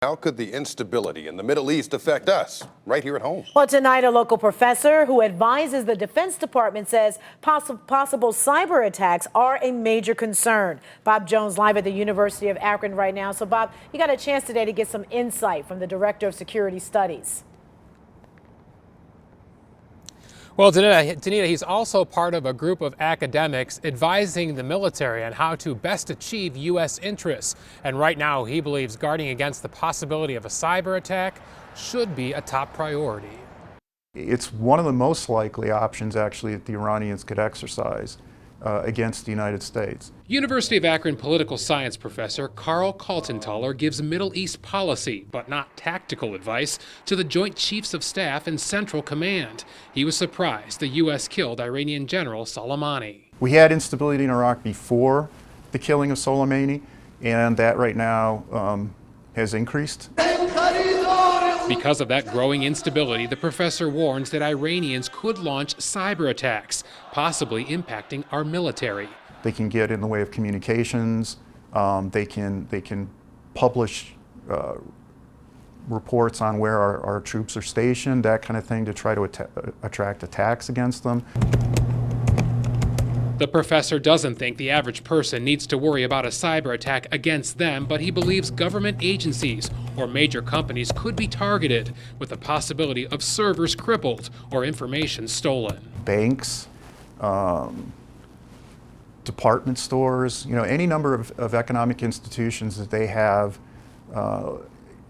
How could the instability in the Middle East affect us right here at home? Well, tonight, a local professor who advises the Defense Department says possible cyber attacks are a major concern. Bob Jones live at the University of Akron right now. So, Bob, you got a chance today to get some insight from the Director of Security Studies. Well, Danita, he's also part of a group of academics advising the military on how to best achieve U.S. interests. And right now, he believes guarding against the possibility of a cyber attack should be a top priority. It's one of the most likely options, actually, that the Iranians could exercise against the United States. University of Akron political science professor Karl Kaltenthaler gives Middle East policy, but not tactical advice, to the Joint Chiefs of Staff and Central Command. He was surprised the U.S. killed Iranian General Soleimani. We had instability in Iraq before the killing of Soleimani, and that right now has increased. Because of that growing instability, the professor warns that Iranians could launch cyber attacks, possibly impacting our military. They can get in the way of communications. They can publish reports on where our troops are stationed, that kind of thing, to try to attract attacks against them. The professor doesn't think the average person needs to worry about a cyber attack against them, but he believes government agencies or major companies could be targeted, with the possibility of servers crippled or information stolen. Banks, department stores, any number of economic institutions that they have,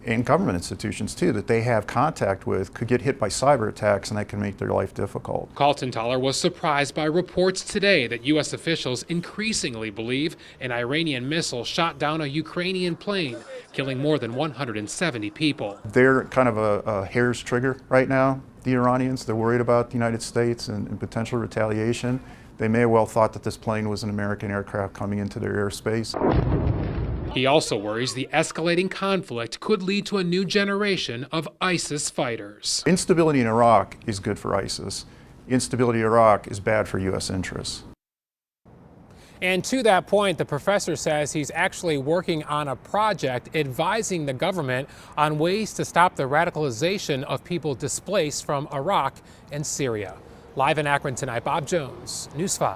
and government institutions too, that they have contact with, could get hit by cyber attacks, and that can make their life difficult. Kaltenthaler was surprised by reports today that U.S. officials increasingly believe an Iranian missile shot down a Ukrainian plane, killing more than 170 people. They're kind of a hair's trigger right now, the Iranians. They're worried about the United States and potential retaliation. They may have well thought that this plane was an American aircraft coming into their airspace. He also worries the escalating conflict could lead to a new generation of ISIS fighters. Instability in Iraq is good for ISIS. Instability in Iraq is bad for U.S. interests. And to that point, the professor says he's actually working on a project advising the government on ways to stop the radicalization of people displaced from Iraq and Syria. Live in Akron tonight, Bob Jones, News 5.